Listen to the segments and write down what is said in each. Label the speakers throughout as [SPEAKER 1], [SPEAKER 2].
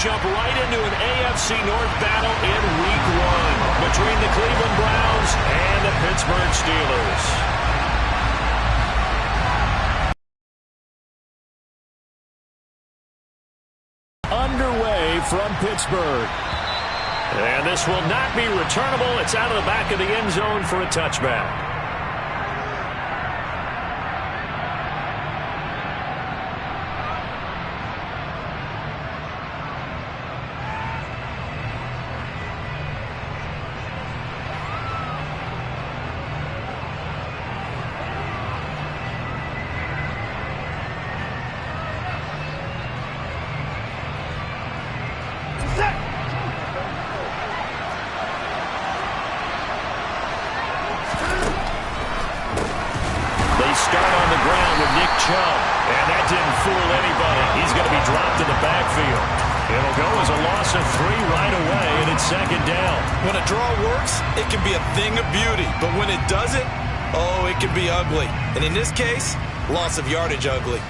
[SPEAKER 1] jump right into an AFC North battle in Week 1 between the Cleveland Browns and the Pittsburgh Steelers. Underway from Pittsburgh. And this will not be returnable. It's out of the back of the end zone for a touchback. And that didn't fool anybody. He's going to be dropped in the backfield. It'll go as a loss of 3 right away, and it's second down.
[SPEAKER 2] When a draw works, it can be a thing of beauty. But when it doesn't, oh, it can be ugly. And in this case, loss of yardage ugly.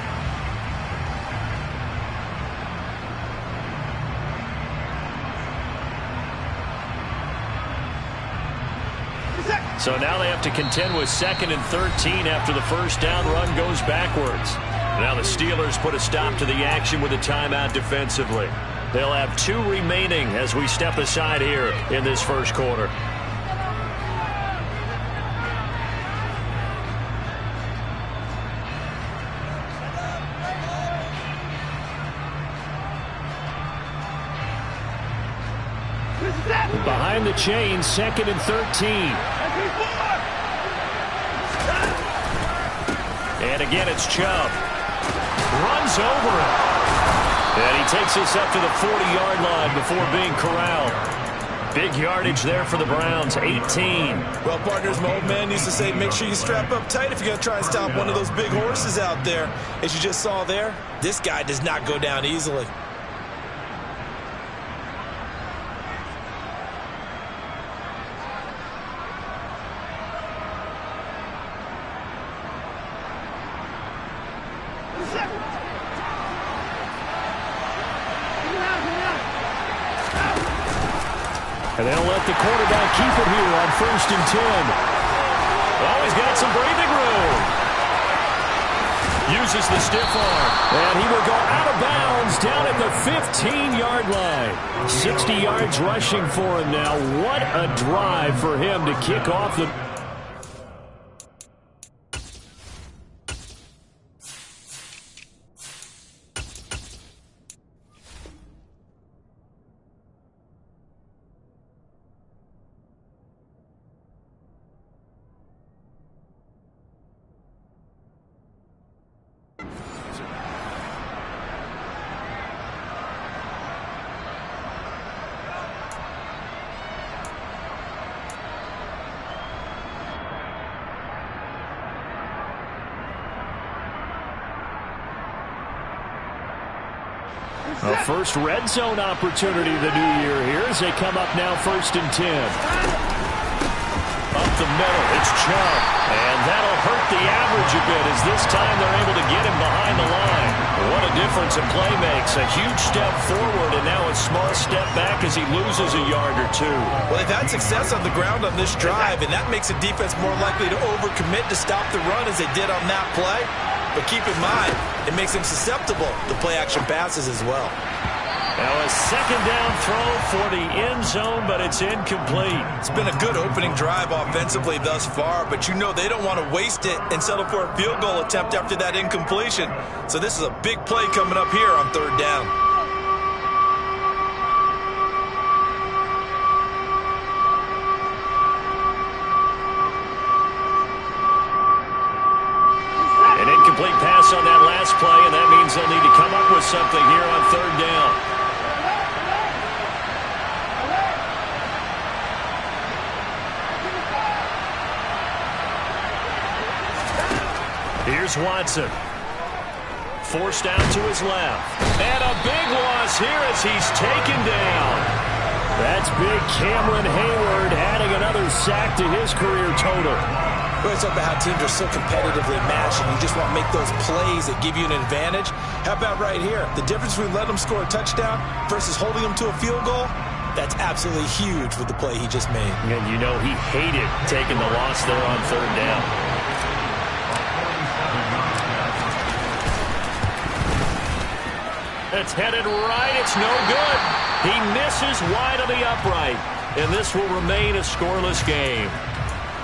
[SPEAKER 1] So now they have to contend with 2nd and 13 after the first down run goes backwards. Now the Steelers put a stop to the action with a timeout defensively. They'll have 2 remaining as we step aside here in this first quarter. Behind the chains, 2nd and 13. And again, it's Chubb. Runs over him. And he takes this up to the 40-yard line before being corralled. Big yardage there for the Browns, 18.
[SPEAKER 2] Well, partners, my old man used to say, make sure you strap up tight if you're going to try and stop one of those big horses out there. As you just saw there, this guy does not go down easily.
[SPEAKER 1] And they'll let the quarterback keep it here on 1st and 10. Oh, he's got some breathing room. Uses the stiff arm. And he will go out of bounds down at the 15-yard line. 60 yards rushing for him now. What a drive for him to kick off the... A first red zone opportunity of the new year here as they come up now 1st and 10. Up the middle, it's Chubb. And that'll hurt the average a bit as this time they're able to get him behind the line. What a difference a play makes. A huge step forward and now a small step back as he loses a yard or 2.
[SPEAKER 2] Well, they've had success on the ground on this drive, and that makes a defense more likely to overcommit to stop the run as they did on that play. But keep in mind, it makes them susceptible to play-action passes as well.
[SPEAKER 1] Now a second down throw for the end zone, but it's incomplete.
[SPEAKER 2] It's been a good opening drive offensively thus far, but you know they don't want to waste it and settle for a field goal attempt after that incompletion. So this is a big play coming up here on 3rd down.
[SPEAKER 1] Incomplete pass on that last play, and that means they'll need to come up with something here on 3rd down. Here's Watson. Forced out to his left. And a big loss here as he's taken down. That's big Cameron Hayward adding another sack to his career total.
[SPEAKER 2] We always talk about how teams are so competitively matched, and you just want to make those plays that give you an advantage. How about right here? The difference between letting them score a touchdown versus holding them to a field goal, that's absolutely huge with the play he just made.
[SPEAKER 1] And you know he hated taking the loss there on third down. It's headed right. It's no good. He misses wide of the upright. And this will remain a scoreless game.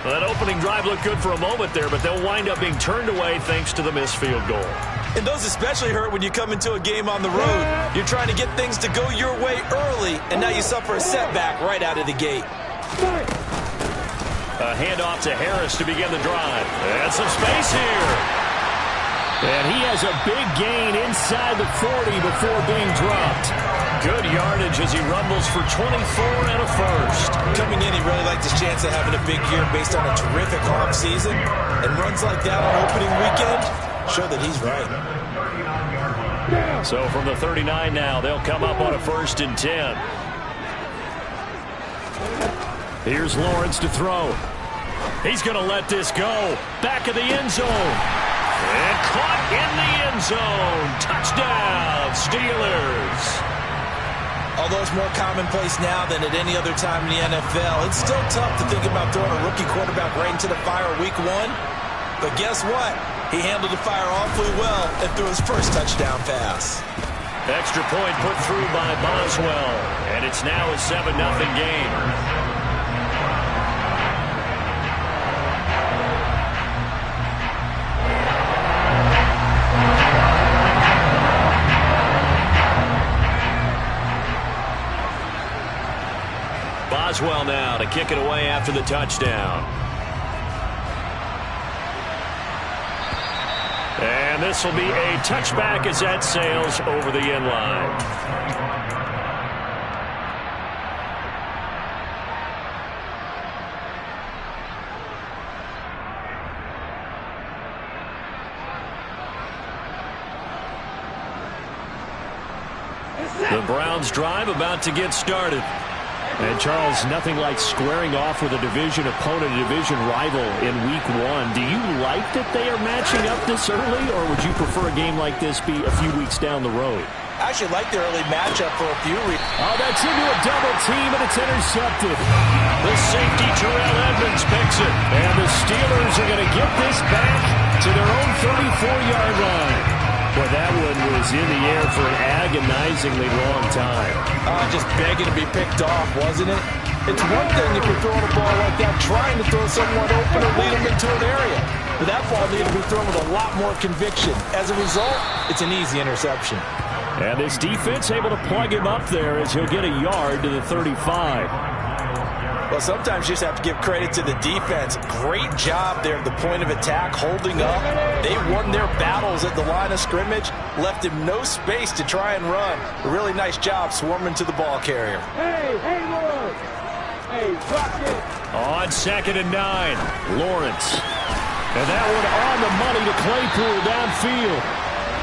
[SPEAKER 1] Well, that opening drive looked good for a moment there, but they'll wind up being turned away thanks to the missed field goal.
[SPEAKER 2] And those especially hurt when you come into a game on the road. You're trying to get things to go your way early, and now you suffer a setback right out of the gate.
[SPEAKER 1] A handoff to Harris to begin the drive. And some space here. And he has a big gain inside the 40 before being dropped. Good yardage as he rumbles for 24 and a first.
[SPEAKER 2] Coming in, he really liked his chance of having a big year based on a terrific offseason. And runs like that on opening weekend show that he's right.
[SPEAKER 1] So from the 39 now, they'll come up on a 1st and 10. Here's Lawrence to throw. He's going to let this go. Back of the end zone. And caught in the end zone. Touchdown, Steelers.
[SPEAKER 2] Although it's more commonplace now than at any other time in the NFL, it's still tough to think about throwing a rookie quarterback right into the fire week 1. But guess what? He handled the fire awfully well and threw his first touchdown pass.
[SPEAKER 1] Extra point put through by Boswell. And it's now a 7-0 game. Boswell now to kick it away after the touchdown. And this will be a touchback as that sails over the end line. The Browns drive about to get started. And, Charles, nothing like squaring off with a division opponent, a division rival in week 1. Do you like that they are matching up this early, or would you prefer a game like this be a few weeks down the road?
[SPEAKER 2] I actually like the early matchup for a few reasons.
[SPEAKER 1] Oh, that's into a double team, and it's intercepted. The safety, Terrell Edmonds, picks it. And the Steelers are going to get this back to their own 34-yard line. Well, that one was in the air for an agonizingly long time.
[SPEAKER 2] Just begging to be picked off, wasn't it? It's one thing if you're throwing a ball like that, trying to throw someone open or lead them into an area. But that ball needed to be thrown with a lot more conviction. As a result, it's an easy interception.
[SPEAKER 1] And this defense able to plug him up there as he'll get a yard to the 35.
[SPEAKER 2] Well, sometimes you just have to give credit to the defense. Great job there at the point of attack, holding up. They won their battles at the line of scrimmage, left him no space to try and run. A really nice job swarming to the ball carrier.
[SPEAKER 3] Hey, Lawrence. Hey, drop it.
[SPEAKER 1] On 2nd and 9, Lawrence. And that one on the money to Claypool downfield.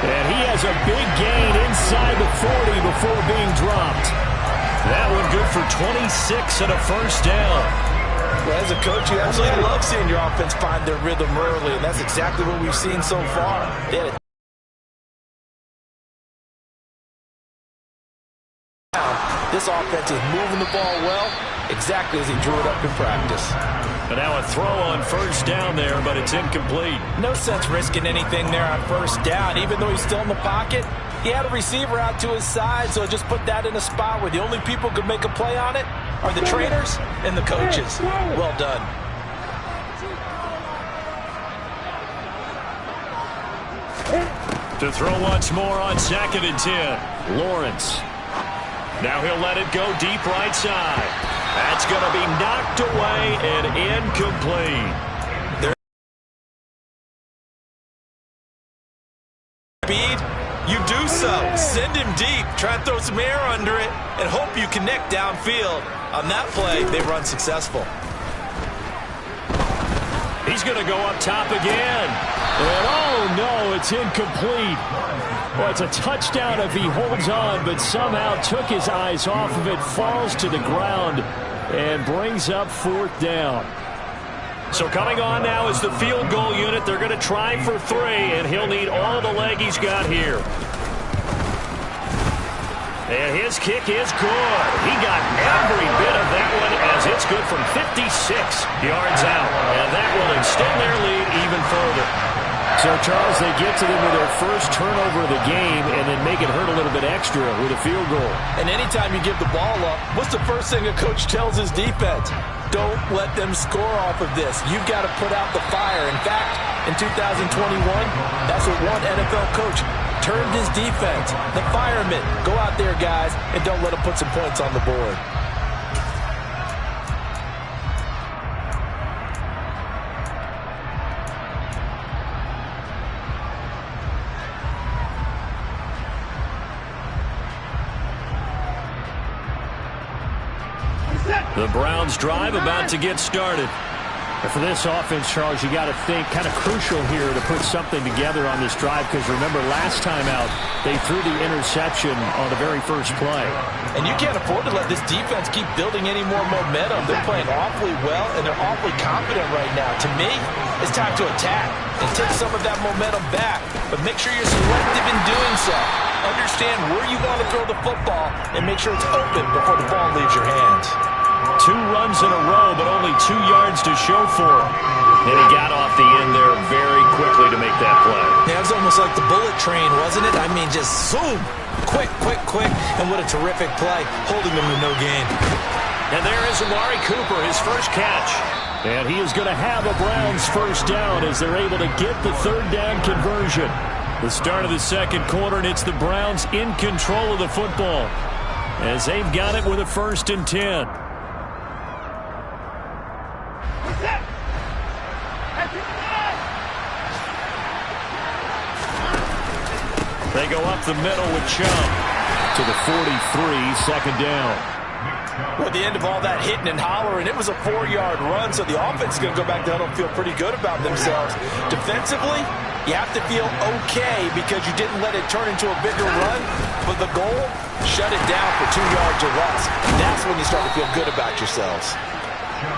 [SPEAKER 1] And he has a big gain inside the 40 before being dropped. That one good for 26 and a first down.
[SPEAKER 2] Well, as a coach, you absolutely love seeing your offense find their rhythm early, and that's exactly what we've seen so far. They had this offense is moving the ball well, exactly as he drew it up in practice.
[SPEAKER 1] And now a throw on first down there, but it's incomplete.
[SPEAKER 2] No sense risking anything there on first down, even though he's still in the pocket. He had a receiver out to his side, so just put that in a spot where the only people who could make a play on it are the trainers and the coaches. Well done.
[SPEAKER 1] To throw once more on 2nd and 10. Lawrence. Now he'll let it go deep right side. That's going to be knocked away and incomplete.
[SPEAKER 2] Speed, you do so. Send him deep. Try and throw some air under it and hope you connect downfield. On that play, they run successful.
[SPEAKER 1] He's going to go up top again. And oh, no, it's incomplete. Well, it's a touchdown if he holds on, but somehow took his eyes off of it, falls to the ground, and brings up 4th down. So coming on now is the field goal unit. They're going to try for 3, and he'll need all the leg he's got here. And his kick is good. He got every bit of that one as it's good from 56 yards out. And that will extend their lead even further.
[SPEAKER 4] So, Charles, they get to them with their first turnover of the game and then make it hurt a little bit extra with a field goal.
[SPEAKER 2] And anytime you give the ball up, what's the first thing a coach tells his defense? Don't let them score off of this. You've got to put out the fire. In fact, in 2021, that's what one NFL coach turned his defense. The firemen. Go out there, guys, and don't let them put some points on the board.
[SPEAKER 1] The Browns drive about to get started.
[SPEAKER 4] And for this offense, Charles, you got to think kind of crucial here to put something together on this drive because remember last time out they threw the interception on the very first play.
[SPEAKER 2] And you can't afford to let this defense keep building any more momentum. They're playing awfully well and they're awfully confident right now. To me, it's time to attack and take some of that momentum back. But make sure you're selective in doing so. Understand where you want to throw the football and make sure it's open before the ball leaves your hands.
[SPEAKER 1] 2 runs in a row, but only 2 yards to show for it. And he got off the end there very quickly to make that play.
[SPEAKER 2] Yeah, it was almost like the bullet train, wasn't it? I mean, just zoom. Quick, quick, quick. And what a terrific play, holding them to no gain.
[SPEAKER 1] And there is Amari Cooper, his first catch.
[SPEAKER 4] And he is going to have a Browns first down as they're able to get the 3rd down conversion.
[SPEAKER 1] The start of the second quarter, and it's the Browns in control of the football as they've got it with a 1st and 10. They go up the middle with Chubb
[SPEAKER 4] to the 43, 2nd down.
[SPEAKER 2] Well, at the end of all that hitting and hollering, it was a 4-yard run, so the offense is going to go back down and feel pretty good about themselves. Defensively, you have to feel okay because you didn't let it turn into a bigger run, but the goal, shut it down for 2 yards or less. That's when you start to feel good about yourselves.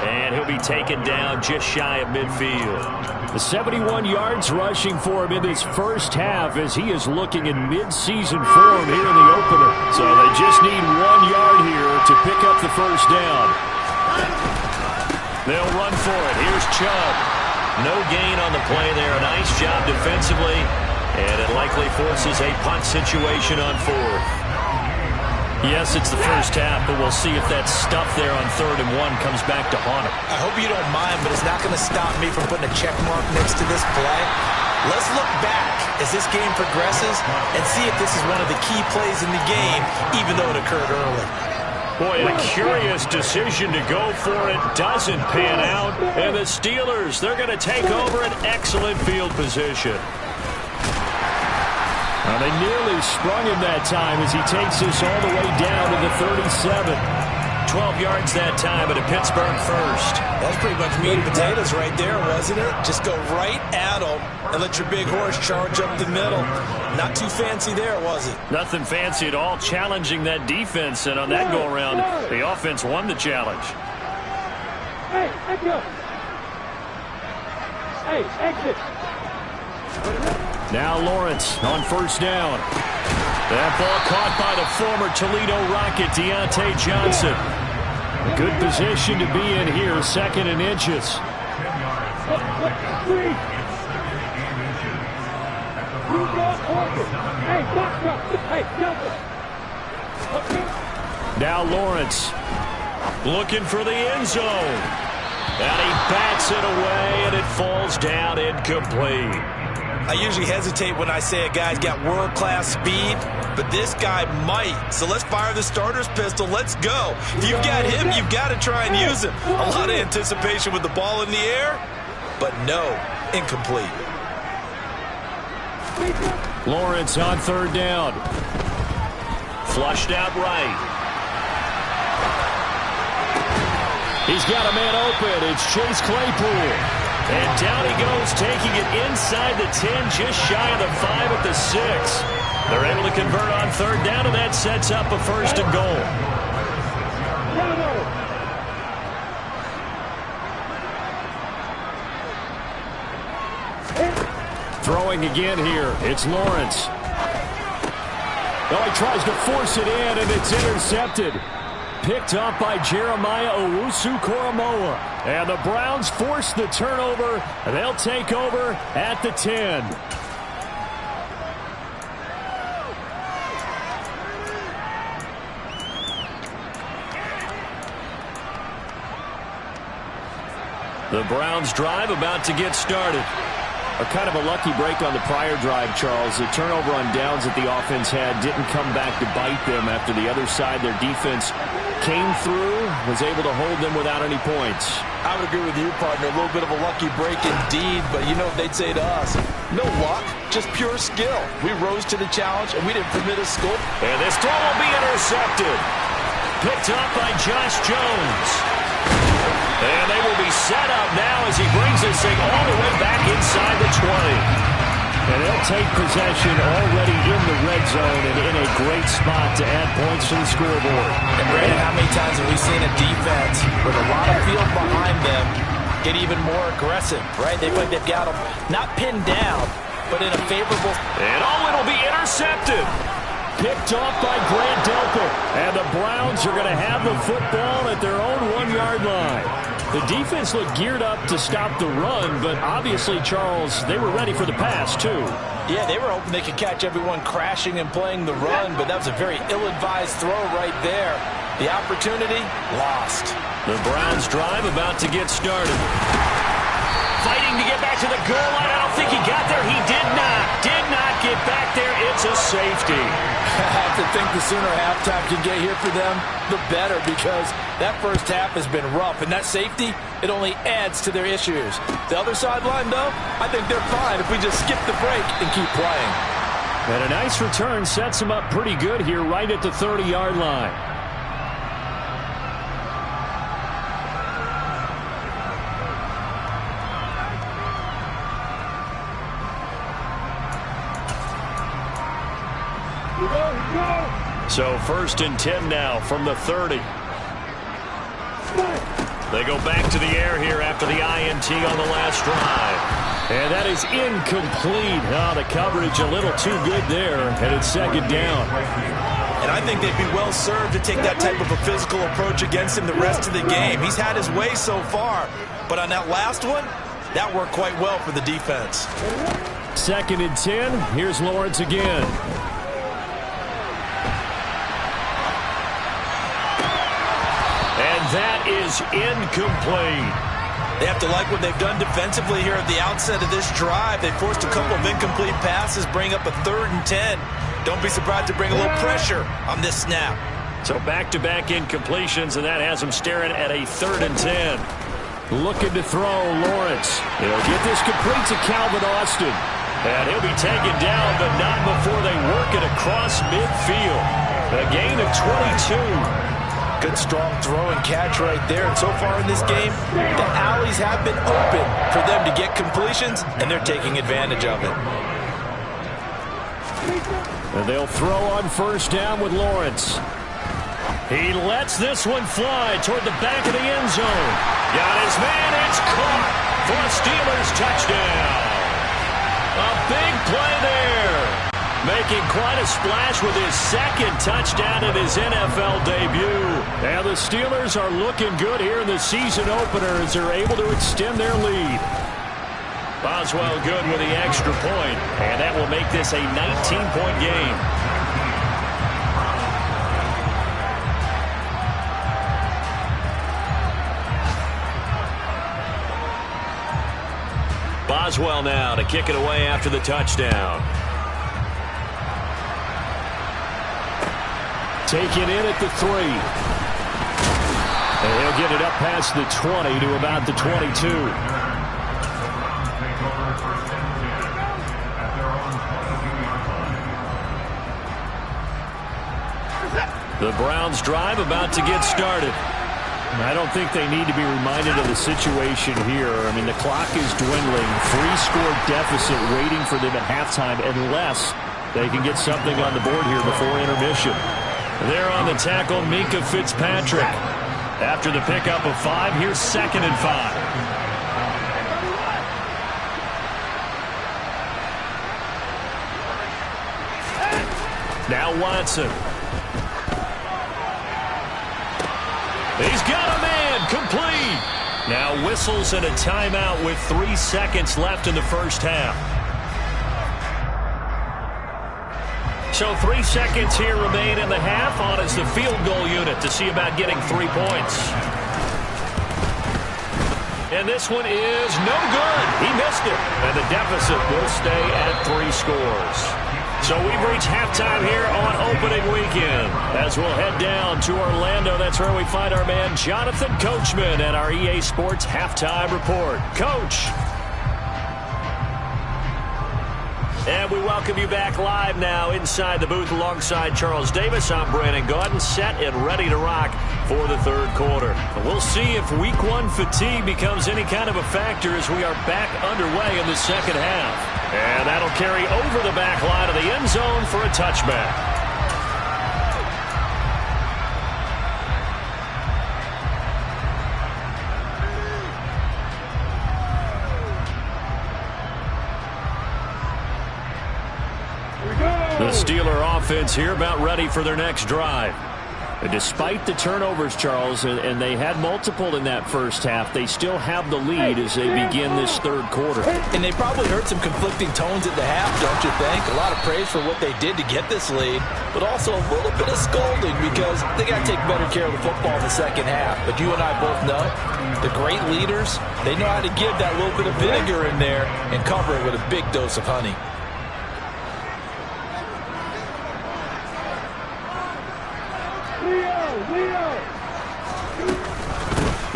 [SPEAKER 1] And he'll be taken down just shy of midfield.
[SPEAKER 4] The 71 yards rushing for him in this first half as he is looking in mid-season form here in the opener.
[SPEAKER 1] So they just need 1 yard here to pick up the first down. They'll run for it. Here's Chubb. No gain on the play there. A nice job defensively. And it likely forces a punt situation on 4th. Yes, it's the first half, but we'll see if that stuff there on 3rd and 1 comes back to haunt him.
[SPEAKER 2] I hope you don't mind, but it's not going to stop me from putting a check mark next to this play. Let's look back as this game progresses and see if this is one of the key plays in the game, even though it occurred early.
[SPEAKER 1] Boy, a curious decision to go for it doesn't pan out. And the Steelers, they're going to take over an excellent field position.
[SPEAKER 4] Well, they nearly sprung him that time as he takes this all the way down to the 37.
[SPEAKER 1] 12 yards that time, but a Pittsburgh first.
[SPEAKER 2] That's pretty much meat and potatoes right there, wasn't it? Just go right at them and let your big horse charge up the middle. Not too fancy there, was it?
[SPEAKER 1] Nothing fancy at all, challenging that defense. And on that go-around, the offense won the challenge.
[SPEAKER 3] Hey, exit. Hey, exit.
[SPEAKER 4] Now Lawrence on 1st down.
[SPEAKER 1] That ball caught by the former Toledo Rocket, Deontay Johnson.
[SPEAKER 4] Good position to be in here, 2nd and inches.
[SPEAKER 1] Now Lawrence looking for the end zone. And he bats it away, and it falls down incomplete.
[SPEAKER 2] I usually hesitate when I say a guy's got world-class speed, but this guy might. So let's fire the starter's pistol. Let's go. If you've got him, you've got to try and use him. A lot of anticipation with the ball in the air, but no, incomplete.
[SPEAKER 4] Lawrence on 3rd down.
[SPEAKER 1] Flushed out right.
[SPEAKER 4] He's got a man open. It's Chase Claypool.
[SPEAKER 1] And down he goes, taking it inside the 10, just shy of the 5 at the 6. They're able to convert on 3rd down, and that sets up a 1st and goal.
[SPEAKER 4] Throwing again here. It's Lawrence. Oh, he tries to force it in, and it's intercepted. Picked up by Jeremiah Owusu-Koramoah. And the Browns force the turnover, and they'll take over at the 10.
[SPEAKER 1] The Browns drive about to get started.
[SPEAKER 4] A kind of a lucky break on the prior drive, Charles. The turnover on downs that the offense had didn't come back to bite them after the other side. Their defense came through, was able to hold them without any points.
[SPEAKER 2] I would agree with you, partner. A little bit of a lucky break indeed, but you know what they'd say to us? No luck, just pure skill. We rose to the challenge, and we didn't permit a score.
[SPEAKER 1] And this throw will be intercepted. Picked up by Josh Jones. And they will be set up now as he brings this thing all the way back inside the 20.
[SPEAKER 4] And they'll take possession already in the red zone and in a great spot to add points to the scoreboard.
[SPEAKER 2] And Brandon, how many times have we seen a defense with a lot of field behind them get even more aggressive, right? They feel like they've got them not pinned down, but in a favorable...
[SPEAKER 1] And it'll be intercepted.
[SPEAKER 4] Picked off by Grant Delpit. And the Browns are going to have the football at their own 1-yard line. The defense looked geared up to stop the run, but obviously, Charles, they were ready for the pass, too.
[SPEAKER 2] Yeah, they were hoping they could catch everyone crashing and playing the run, but that was a very ill-advised throw right there. The opportunity, lost.
[SPEAKER 1] The Browns drive about to get started. Fighting to get back to the goal line. I don't think he got there. He did not. Did not get back there. It's a safety.
[SPEAKER 2] I have to think the sooner halftime can get here for them, the better, because that first half has been rough. And that safety, it only adds to their issues. The other sideline, though, I think they're fine if we just skip the break and keep playing.
[SPEAKER 4] And a nice return sets them up pretty good here right at the 30-yard line. So 1st and 10 now from the 30.
[SPEAKER 1] They go back to the air here after the INT on the last drive.
[SPEAKER 4] And that is incomplete. Oh, the coverage a little too good there, and it's 2nd down.
[SPEAKER 2] And I think they'd be well served to take that type of a physical approach against him the rest of the game. He's had his way so far, but on that last one, that worked quite well for the defense.
[SPEAKER 4] 2nd and 10. Here's Lawrence again.
[SPEAKER 1] And that is incomplete.
[SPEAKER 2] They have to like what they've done defensively here at the outset of this drive. They forced a couple of incomplete passes, bring up a 3rd and 10. Don't be surprised to bring a little pressure on this snap.
[SPEAKER 1] So back-to-back incompletions, and that has them staring at a 3rd and 10.
[SPEAKER 4] Looking to throw, Lawrence. He'll get this complete to Calvin Austin.
[SPEAKER 1] And he'll be taken down, but not before they work it across midfield. A gain of 22.
[SPEAKER 2] Good strong throw and catch right there. And so far in this game, the alleys have been open for them to get completions, and they're taking advantage of it.
[SPEAKER 4] And they'll throw on 1st down with Lawrence. He lets this one fly toward the back of the end zone.
[SPEAKER 1] Got his man. It's caught for a Steelers touchdown. A big play there. Making quite a splash with his 2nd touchdown in his NFL debut.
[SPEAKER 4] And the Steelers are looking good here in the season opener as they're able to extend their lead.
[SPEAKER 1] Boswell good with the extra point, and that will make this a 19-point game. Boswell now to kick it away after the touchdown.
[SPEAKER 4] Taken in at the 3. And he'll get it up past the 20 to about the 22.
[SPEAKER 1] The Browns drive about to get started.
[SPEAKER 4] I don't think they need to be reminded of the situation here. I mean, the clock is dwindling. 3-score deficit waiting for them at halftime unless they can get something on the board here before intermission.
[SPEAKER 1] There on the tackle, Minkah Fitzpatrick. After the pickup of 5, here's 2nd and 5. Now Watson. He's got a man, complete. Now whistles and a timeout with 3 seconds left in the first half. So 3 seconds here remain in the half. On is the field goal unit to see about getting 3 points. And this one is no good. He missed it. And the deficit will stay at 3 scores. So we've reached halftime here on opening weekend. As we'll head down to Orlando, that's where we find our man Jonathan Coachman at our EA Sports Halftime Report. Coach. And we welcome you back live now inside the booth alongside Charles Davis. I'm Brandon Gaudin, set and ready to rock for the third quarter. We'll see if week 1 fatigue becomes any kind of a factor as we are back underway in the second half. And that'll carry over the back line of the end zone for a touchback. The Steeler offense here about ready for their next drive. And despite the turnovers, Charles, and they had multiple in that first half, they still have the lead as they begin this third quarter.
[SPEAKER 2] And they probably heard some conflicting tones at the half, don't you think? A lot of praise for what they did to get this lead, but also a little bit of scolding because they got to take better care of the football in the second half. But you and I both know the great leaders, they know how to give that little bit of vinegar in there and cover it with a big dose of honey.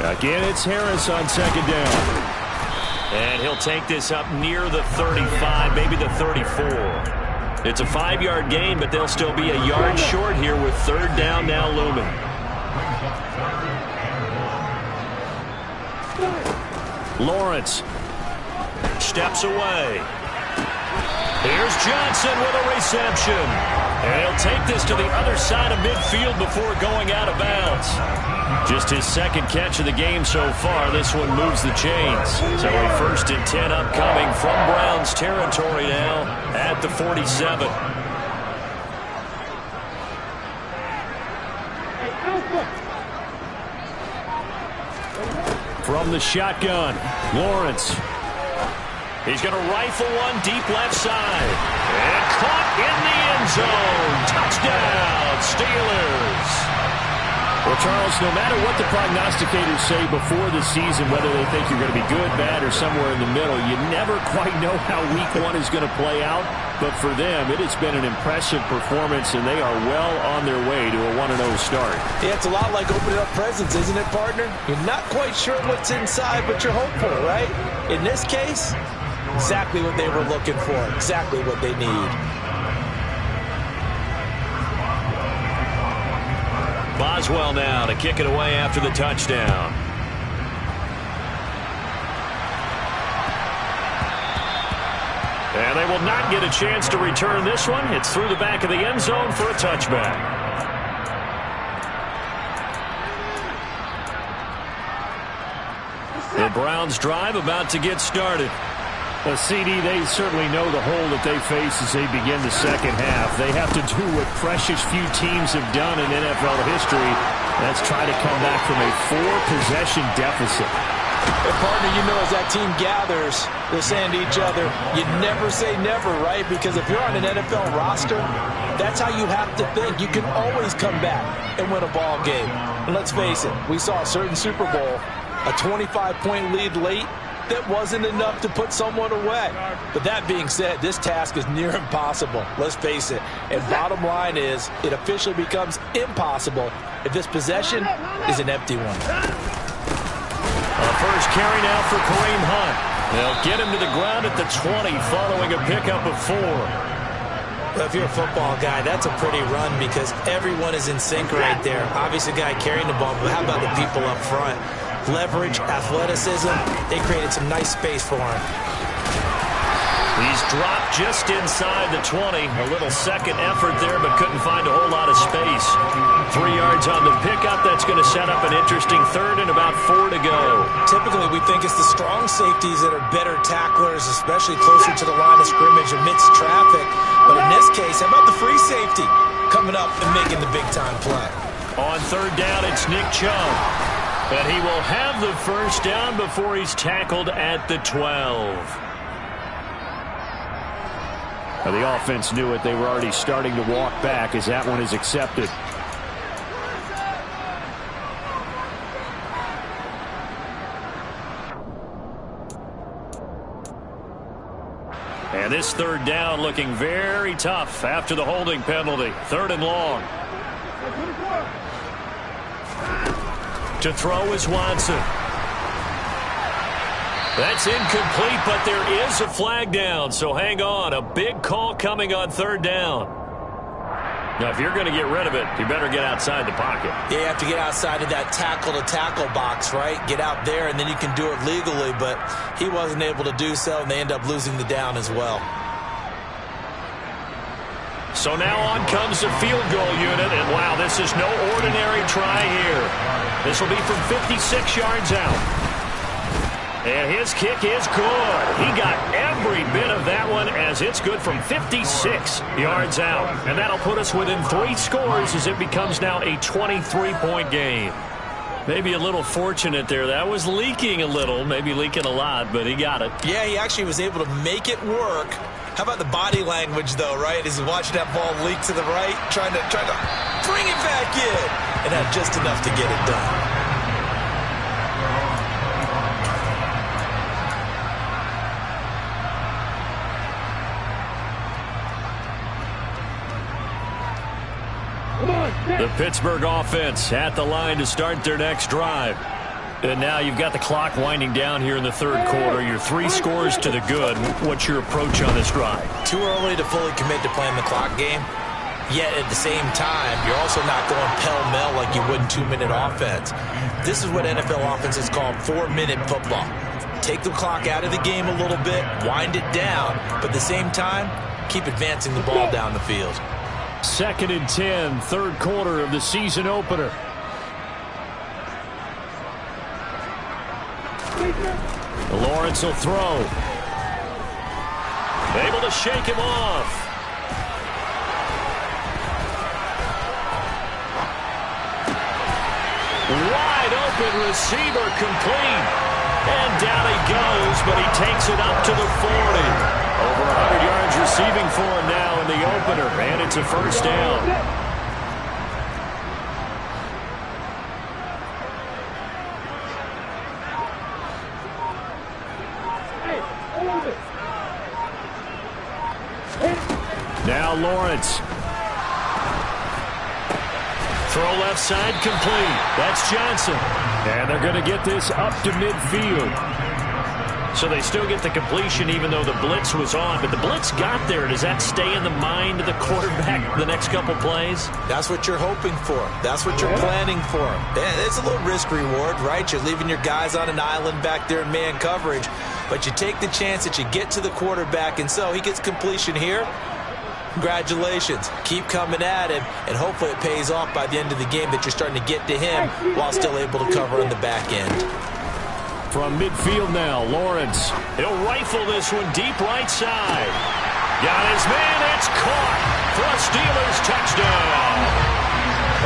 [SPEAKER 4] Again, it's Harris on second down.
[SPEAKER 1] And he'll take this up near the 35, maybe the 34. It's a 5-yard gain, but they'll still be a yard short here with third down now looming. Lawrence steps away. Here's Johnson with a reception. And he'll take this to the other side of midfield before going out of bounds. Just his second catch of the game so far. This one moves the chains. So a 1st and 10 upcoming from Browns territory now at the 47.
[SPEAKER 4] From the shotgun, Lawrence.
[SPEAKER 1] He's going to rifle one deep left side. And caught in the end zone. Touchdown, Steelers.
[SPEAKER 4] Well, Charles, no matter what the prognosticators say before the season, whether they think you're going to be good, bad, or somewhere in the middle, you never quite know how week 1 is going to play out. But for them, it has been an impressive performance, and they are well on their way to a 1-0 start.
[SPEAKER 2] Yeah, it's a lot like opening up presents, isn't it, partner? You're not quite sure what's inside, but you're hopeful, right? In this case, exactly what they were looking for, exactly what they need.
[SPEAKER 1] Boswell now to kick it away after the touchdown. And they will not get a chance to return this one. It's through the back of the end zone for a touchback. The Browns drive about to get started.
[SPEAKER 4] Well, CD, they certainly know the hole that they face as they begin the second half. They have to do what precious few teams have done in NFL history. That's try to come back from a 4-possession deficit.
[SPEAKER 2] And partner, you know, as that team gathers, they're saying to each other, you never say never, right? Because if you're on an NFL roster, that's how you have to think. You can always come back and win a ball game. And let's face it, we saw a certain Super Bowl, a 25-point lead late. That wasn't enough to put someone away. But that being said, this task is near impossible. Let's face it. And bottom line is, it officially becomes impossible if this possession is an empty one.
[SPEAKER 1] A first carry now for Kareem Hunt. They'll get him to the ground at the 20 following a pickup of 4.
[SPEAKER 2] Well, if you're a football guy, that's a pretty run because everyone is in sync right there. Obviously, the guy carrying the ball, but how about the people up front? Leverage, athleticism, they created some nice space for him.
[SPEAKER 1] He's dropped just inside the 20. A little second effort there, but couldn't find a whole lot of space. 3 yards on the pickup. That's going to set up an interesting third and about 4 to go.
[SPEAKER 2] Typically, we think it's the strong safeties that are better tacklers, especially closer to the line of scrimmage amidst traffic. But in this case, how about the free safety coming up and making the big-time play?
[SPEAKER 1] On third down, it's Nick Chubb. And he will have the first down before he's tackled at the 12.
[SPEAKER 4] Now, the offense knew it. They were already starting to walk back as that one is accepted. And this third down looking very tough after the holding penalty. 3rd and long. To throw is Watson. That's incomplete, but there is a flag down, so hang on. A big call coming on 3rd down. Now, if you're going to get rid of it, you better get outside the pocket.
[SPEAKER 2] Yeah, you have to get outside of that tackle-to-tackle box, right? Get out there, and then you can do it legally, but he wasn't able to do so, and they end up losing the down as well.
[SPEAKER 1] So now on comes the field goal unit, and wow, this is no ordinary try here. This will be from 56 yards out. And his kick is good. He got every bit of that one as it's good from 56 yards out. And that'll put us within 3 scores as it becomes now a 23-point game. Maybe a little fortunate there. That was leaking a little, maybe leaking a lot, but he got it.
[SPEAKER 2] Yeah, he actually was able to make it work. How about the body language, though, right? As he's watching that ball leak to the right, trying to bring it back in. And had just enough to get it done.
[SPEAKER 1] The Pittsburgh offense at the line to start their next drive. And now you've got the clock winding down here in the 3rd quarter. You're 3 scores to the good. What's your approach on this drive?
[SPEAKER 2] Too early to fully commit to playing the clock game. Yet at the same time, you're also not going pell-mell like you would in 2-minute offense. This is what NFL offenses call 4-minute football. Take the clock out of the game a little bit, wind it down, but at the same time, keep advancing the ball down the field.
[SPEAKER 4] 2nd and 10, 3rd quarter of the season opener. Lawrence will throw.
[SPEAKER 1] Able to shake him off. Wide open receiver complete. And down he goes, but he takes it up to the 40. Over 100 yards receiving for him now in the opener, and it's a first down.
[SPEAKER 4] Now Lawrence.
[SPEAKER 1] Throw left side complete. That's Johnson.
[SPEAKER 4] And they're going to get this up to midfield.
[SPEAKER 1] So they still get the completion even though the blitz was on. But the blitz got there. Does that stay in the mind of the quarterback the next couple plays?
[SPEAKER 2] That's what you're hoping for. That's what you're planning for. It's a little risk reward, right? You're leaving your guys on an island back there in man coverage. But you take the chance that you get to the quarterback, and so he gets completion here. Congratulations. Keep coming at him, and hopefully it pays off by the end of the game that you're starting to get to him while still able to cover on the back end.
[SPEAKER 4] From midfield now, Lawrence.
[SPEAKER 1] He'll rifle this one deep right side. Got his man. It's caught for a Steelers touchdown.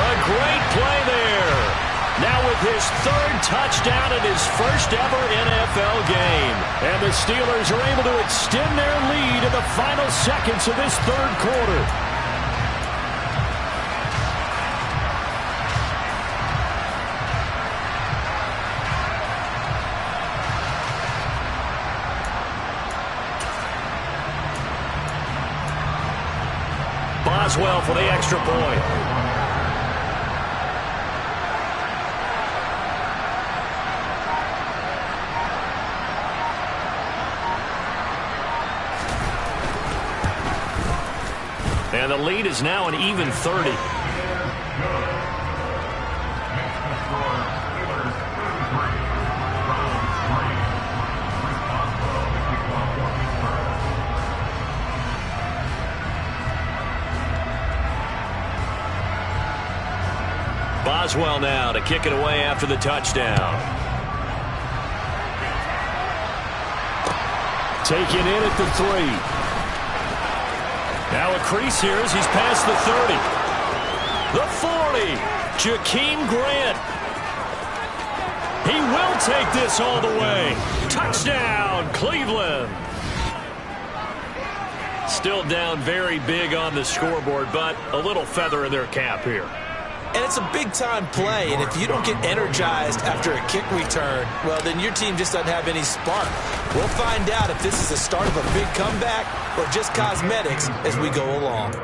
[SPEAKER 1] A great play there. Now with his 3rd touchdown in his first ever NFL game.
[SPEAKER 4] And the Steelers are able to extend their lead in the final seconds of this 3rd quarter.
[SPEAKER 1] Boswell for the extra point. And the lead is now an even 30. Boswell now to kick it away after the touchdown.
[SPEAKER 4] Taken in at the 3.
[SPEAKER 1] Now a crease here as he's past the 30. The 40. Jakeem Grant. He will take this all the way. Touchdown, Cleveland. Still down very big on the scoreboard, but a little feather in their cap here.
[SPEAKER 2] And it's a big-time play, and if you don't get energized after a kick return, well, then your team just doesn't have any spark. We'll find out if this is the start of a big comeback or just cosmetics as we go along.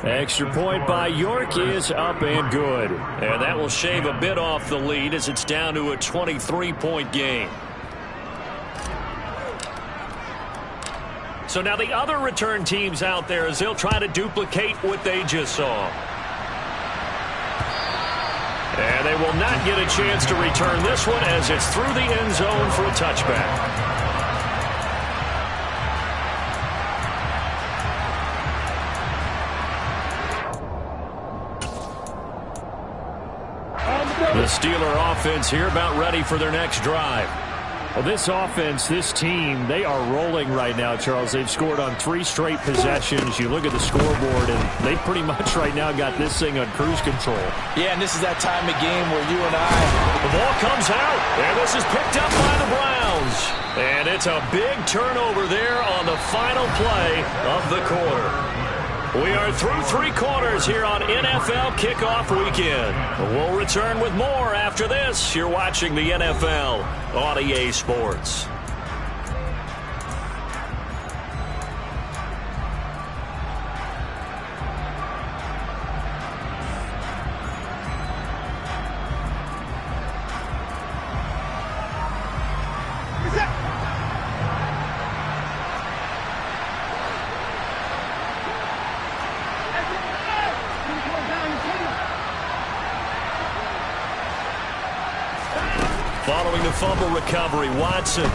[SPEAKER 4] Extra point by York is up and good.
[SPEAKER 1] And that will shave a bit off the lead as it's down to a 23-point game. So now the other return teams out there as they'll try to duplicate what they just saw. And they will not get a chance to return this one as it's through the end zone for a touchback. The Steeler offense here about ready for their next drive.
[SPEAKER 4] Well, this offense, this team, they are rolling right now, Charles. They've scored on 3 straight possessions. You look at the scoreboard, and they pretty much right now got this thing on cruise control.
[SPEAKER 2] Yeah, and this is that time of game where you and
[SPEAKER 1] The ball comes out, and this is picked up by the Browns. And it's a big turnover there on the final play of the quarter. We are through 3 quarters here on NFL Kickoff Weekend. We'll return with more after this. You're watching the NFL on EA Sports. Following the fumble recovery, Watson.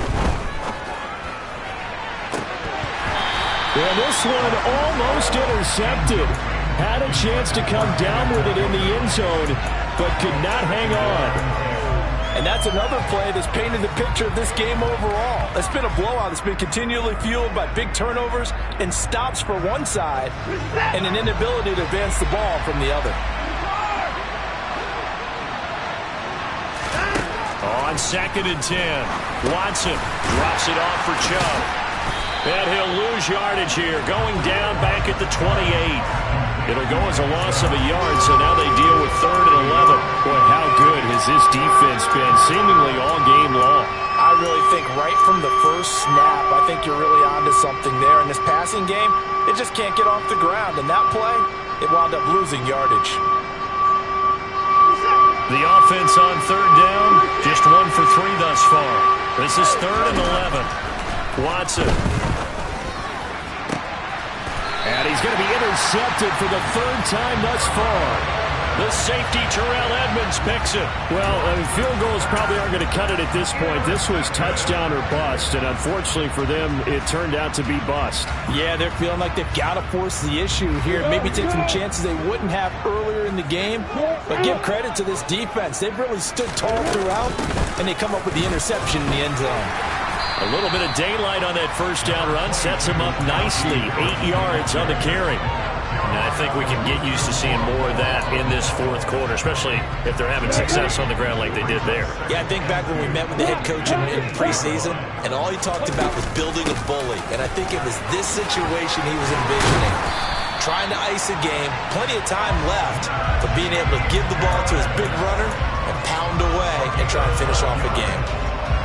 [SPEAKER 4] And this one almost intercepted. Had a chance to come down with it in the end zone, but could not hang on.
[SPEAKER 2] And that's another play that's painted the picture of this game overall. It's been a blowout. It's been continually fueled by big turnovers and stops for one side and an inability to advance the ball from the other.
[SPEAKER 1] On 2nd and 10, Watson drops it off for Chubb. And he'll lose yardage here, going down back at the 28. It'll go as a loss of a yard, so now they deal with 3rd and 11.
[SPEAKER 4] Boy, how good has this defense been, seemingly all game long.
[SPEAKER 2] I really think right from the first snap, I think you're really onto something there. In this passing game, it just can't get off the ground. And that play, it wound up losing yardage.
[SPEAKER 1] The offense on 3rd down, just 1 for 3 thus far. This is 3rd and 11. Watson.
[SPEAKER 4] And he's going to be intercepted for the 3rd time thus far.
[SPEAKER 1] The safety, Terrell Edmonds, picks it.
[SPEAKER 4] Well, field goals probably aren't going to cut it at this point. This was touchdown or bust, and unfortunately for them, it turned out to be bust.
[SPEAKER 2] Yeah, they're feeling like they've got to force the issue here. Maybe take some chances they wouldn't have earlier in the game. But give credit to this defense. They've really stood tall throughout, and they come up with the interception in the end zone.
[SPEAKER 1] A little bit of daylight on that first down run sets him up nicely. 8 yards on the carry. And I think we can get used to seeing more of that in this 4th quarter, especially if they're having success on the ground like they did there.
[SPEAKER 2] Yeah, I think back when we met with the head coach in preseason, and all he talked about was building a bully. And I think it was this situation he was envisioning. Trying to ice a game, plenty of time left, but being able to give the ball to his big runner and pound away and try and finish off a game.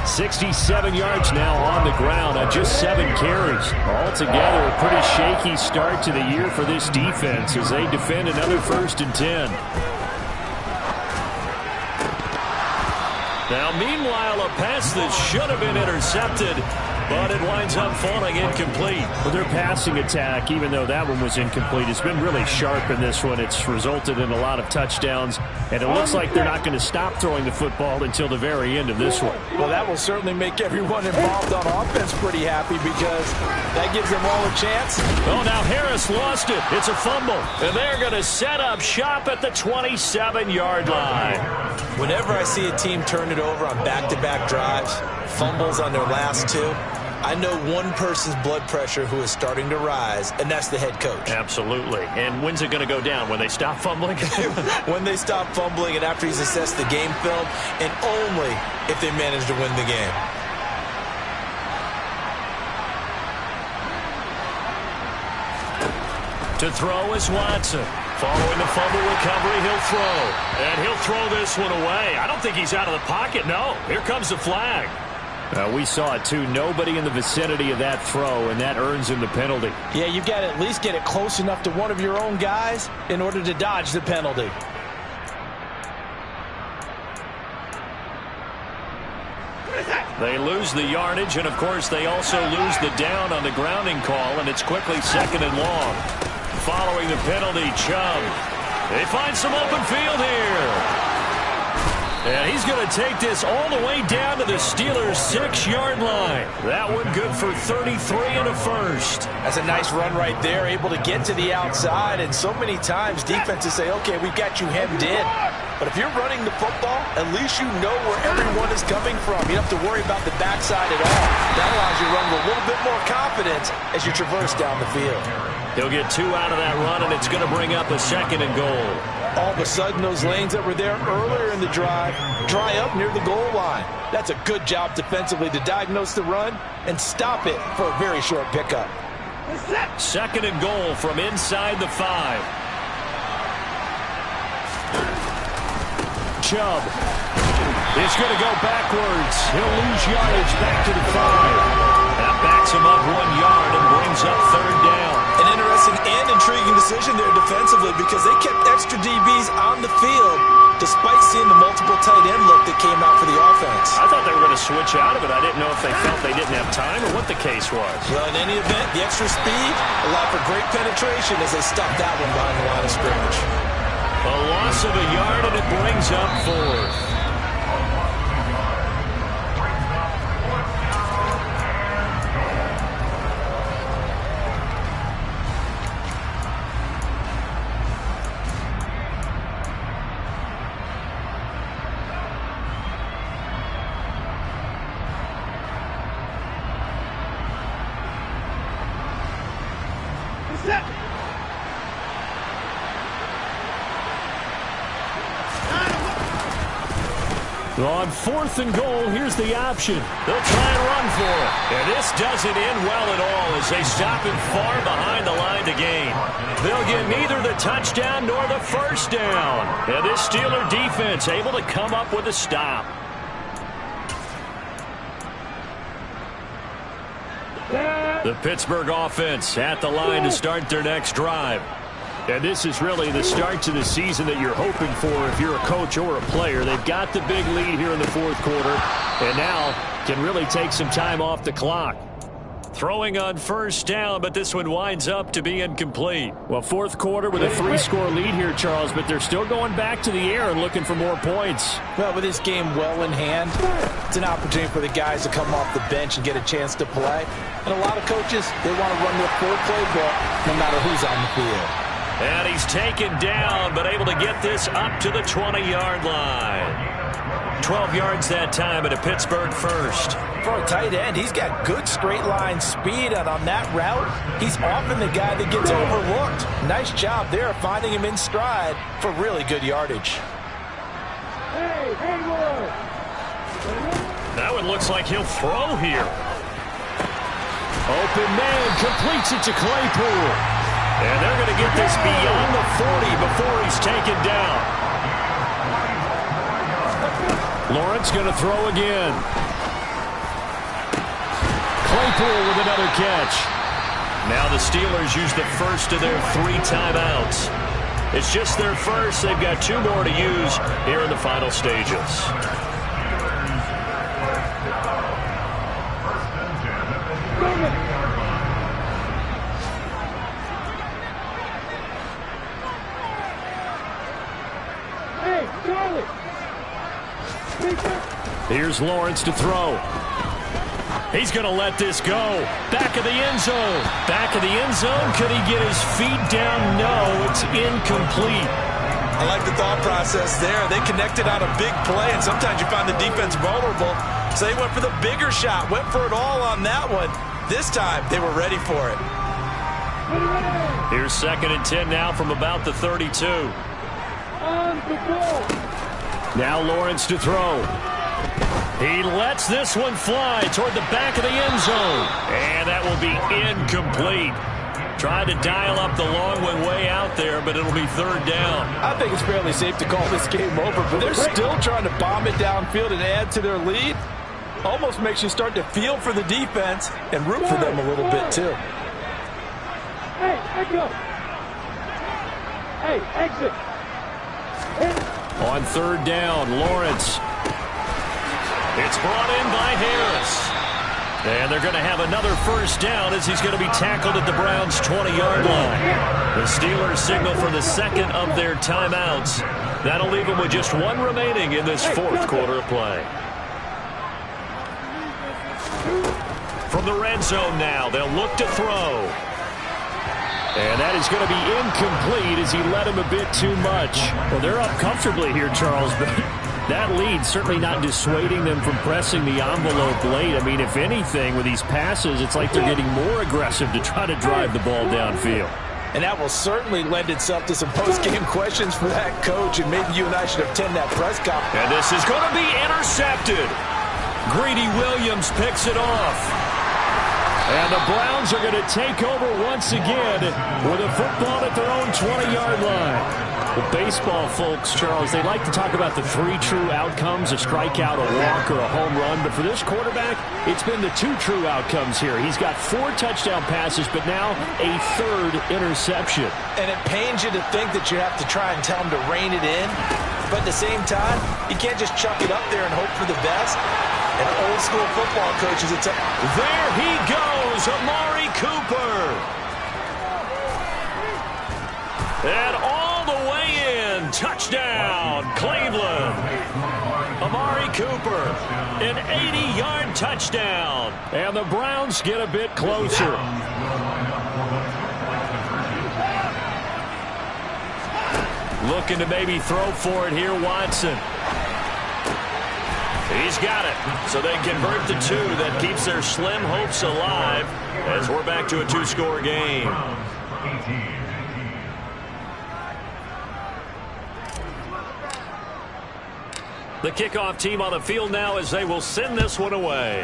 [SPEAKER 4] 67 yards now on the ground on just 7 carries. Altogether, a pretty shaky start to the year for this defense as they defend another 1st and 10. Now, meanwhile, a pass that should have been intercepted
[SPEAKER 1] but it winds up falling incomplete.
[SPEAKER 4] Well, their passing attack, even though that one was incomplete, has been really sharp in this one. It's resulted in a lot of touchdowns, and it looks like they're not going to stop throwing the football until the very end of this one.
[SPEAKER 2] Well, that will certainly make everyone involved on offense pretty happy because that gives them all a chance.
[SPEAKER 1] Oh, now Harris lost it. It's a fumble, and they're going to set up shop at the 27-yard line.
[SPEAKER 2] Whenever I see a team turn it over on back-to-back drives, fumbles on their last two, I know one person's blood pressure who is starting to rise, and that's the head coach.
[SPEAKER 1] Absolutely. And when's it going to go down? When they stop fumbling?
[SPEAKER 2] When they stop fumbling and after he's assessed the game film, and only if they manage to win the game.
[SPEAKER 1] To throw is Watson. Following the fumble recovery, he'll throw. And he'll throw this one away. I don't think he's out of the pocket. No. Here comes the flag.
[SPEAKER 4] We saw it, too. Nobody in the vicinity of that throw, and that earns him the penalty.
[SPEAKER 2] Yeah, you've got to at least get it close enough to one of your own guys in order to dodge the penalty.
[SPEAKER 1] They lose the yardage, and, of course, they also lose the down on the grounding call, and it's quickly second and long. Following the penalty, Chubb. They find some open field here. And he's going to take this all the way down to the Steelers' 6-yard line. That one good for 33 and a first.
[SPEAKER 2] That's a nice run right there, able to get to the outside. And so many times defenses say, okay, we've got you hemmed in. But if you're running the football, at least you know where everyone is coming from. You don't have to worry about the backside at all. That allows you to run with a little bit more confidence as you traverse down the field.
[SPEAKER 1] He'll get 2 out of that run, and it's going to bring up a second and goal.
[SPEAKER 2] All of a sudden, those lanes that were there earlier in the drive dry up near the goal line. That's a good job defensively to diagnose the run and stop it for a very short pickup.
[SPEAKER 1] Second and goal from inside the 5. Chubb is going to go backwards. He'll lose yardage back to the 5. That backs him up 1 yard and brings up third down.
[SPEAKER 2] An interesting and intriguing decision there defensively because they kept extra DBs on the field despite seeing the multiple tight end look that came out for the offense.
[SPEAKER 1] I thought they were going to switch out of it. I didn't know if they felt they didn't have time or what the case was.
[SPEAKER 2] Well, in any event, the extra speed allowed for great penetration as they stopped that one behind the line of scrimmage.
[SPEAKER 1] A loss of a yard, and it brings up fourth. On 4th and goal, here's the option. They'll try and run for it. And this doesn't end well at all as they stop him far behind the line to gain. They'll get neither the touchdown nor the first down. And this Steeler defense able to come up with a stop. The Pittsburgh offense at the line to start their next drive. And this is really the start to the season that you're hoping for if you're a coach or a player. They've got the big lead here in the 4th quarter and now can really take some time off the clock. Throwing on first down, but this one winds up to be incomplete.
[SPEAKER 4] Well, 4th quarter with a 3-score lead here, Charles, but they're still going back to the air and looking for more points.
[SPEAKER 2] Well, with this game well in hand, it's an opportunity for the guys to come off the bench and get a chance to play. And a lot of coaches, they want to run their full playbook no matter who's on the field.
[SPEAKER 1] And he's taken down, but able to get this up to the 20-yard line. 12 yards that time at a Pittsburgh first.
[SPEAKER 2] For a tight end, he's got good straight line speed, and on that route, he's often the guy that gets overlooked. Nice job there finding him in stride for really good yardage.
[SPEAKER 1] That one looks like he'll throw here.
[SPEAKER 4] Open man completes it to Claypool.
[SPEAKER 1] And they're going to get this beyond the 40 before he's taken down.
[SPEAKER 4] Lawrence going to throw again. Claypool with another catch.
[SPEAKER 1] Now the Steelers use the first of their 3 timeouts. It's just their first. They've got 2 more to use here in the final stages.
[SPEAKER 3] Hey, Charlie!
[SPEAKER 4] Here's Lawrence to throw. He's going to let this go. Back of the end zone. Back of the end zone. Could he get his feet down? No, it's incomplete.
[SPEAKER 2] I like the thought process there. They connected on a big play, and sometimes you find the defense vulnerable. So they went for the bigger shot, went for it all on that one. This time, they were ready for it.
[SPEAKER 1] Here's 2nd and 10 now from about the 32.
[SPEAKER 3] On the ball.
[SPEAKER 4] Now Lawrence to throw.
[SPEAKER 1] He lets this one fly toward the back of the end zone. And that will be incomplete. Tried to dial up the long one way out there, but it'll be 3rd down.
[SPEAKER 2] I think it's fairly safe to call this game over, but they're still trying to bomb it downfield and add to their lead. Almost makes you start to feel for the defense and root for them a little bit, too.
[SPEAKER 3] Hey, echo. Hey, exit.
[SPEAKER 4] On 3rd down, Lawrence.
[SPEAKER 1] It's brought in by Harris. And they're going to have another 1st down as he's going to be tackled at the Browns' 20-yard line. The Steelers signal for the 2nd of their timeouts. That'll leave them with just 1 remaining in this 4th quarter of play. From the red zone now, they'll look to throw.
[SPEAKER 4] And that is going to be incomplete as he led him a bit too much. Well, they're up comfortably here, Charles, but that lead certainly not dissuading them from pressing the envelope late. I mean, if anything, with these passes, it's like they're getting more aggressive to try to drive the ball downfield.
[SPEAKER 2] And that will certainly lend itself to some post-game questions for that coach, and maybe you and I should attend that press conference.
[SPEAKER 1] And this is going to be intercepted. Greedy Williams picks it off.
[SPEAKER 4] And the Browns are going to take over once again with a football at their own 20-yard line. The baseball folks, Charles, they like to talk about the 3 true outcomes, a strikeout, a walk, or a home run. But for this quarterback, it's been the 2 true outcomes here. He's got 4 touchdown passes, but now a 3rd interception.
[SPEAKER 2] And it pains you to think that you have to try and tell him to rein it in. But at the same time, you can't just chuck it up there and hope for the best. And old school football coaches, it's
[SPEAKER 1] there he goes, Amari Cooper. And all the way in, touchdown, Cleveland. Amari Cooper, an 80-yard touchdown.
[SPEAKER 4] And the Browns get a bit closer.
[SPEAKER 1] Looking to maybe throw for it here, Watson. He's got it. So they convert the 2. That keeps their slim hopes alive as we're back to a 2-score game. The kickoff team on the field now as they will send this one away.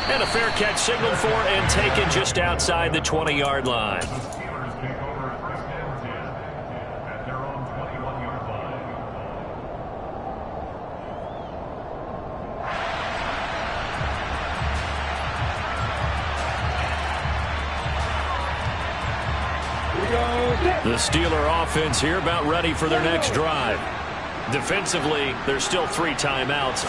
[SPEAKER 1] And a fair catch signaled for and taken just outside the 20-yard line. The Steeler offense here about ready for their next drive. Defensively, there's still 3 timeouts.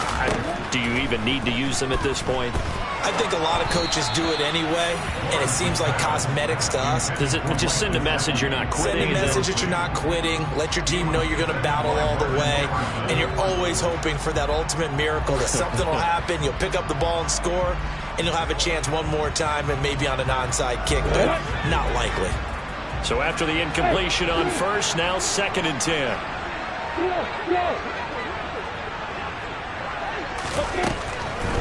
[SPEAKER 1] Do you even need to use them at this point?
[SPEAKER 2] I think a lot of coaches do it anyway, and it seems like cosmetics to us.
[SPEAKER 1] Does it just send a message you're not quitting?
[SPEAKER 2] Send a message that you're not quitting. Let your team know you're going to battle all the way, and you're always hoping for that ultimate miracle that something will happen, you'll pick up the ball and score, and you'll have a chance one more time and maybe on an onside kick, but not likely.
[SPEAKER 1] So after the incompletion on 1st, now 2nd and 10.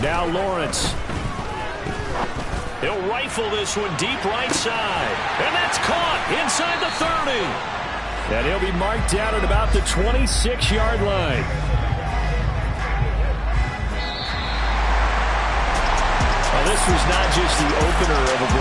[SPEAKER 4] Now Lawrence.
[SPEAKER 1] He'll rifle this one deep right side. And that's caught inside the 30.
[SPEAKER 4] And he'll be marked down at about the 26-yard line. Well, this was not just the opener of a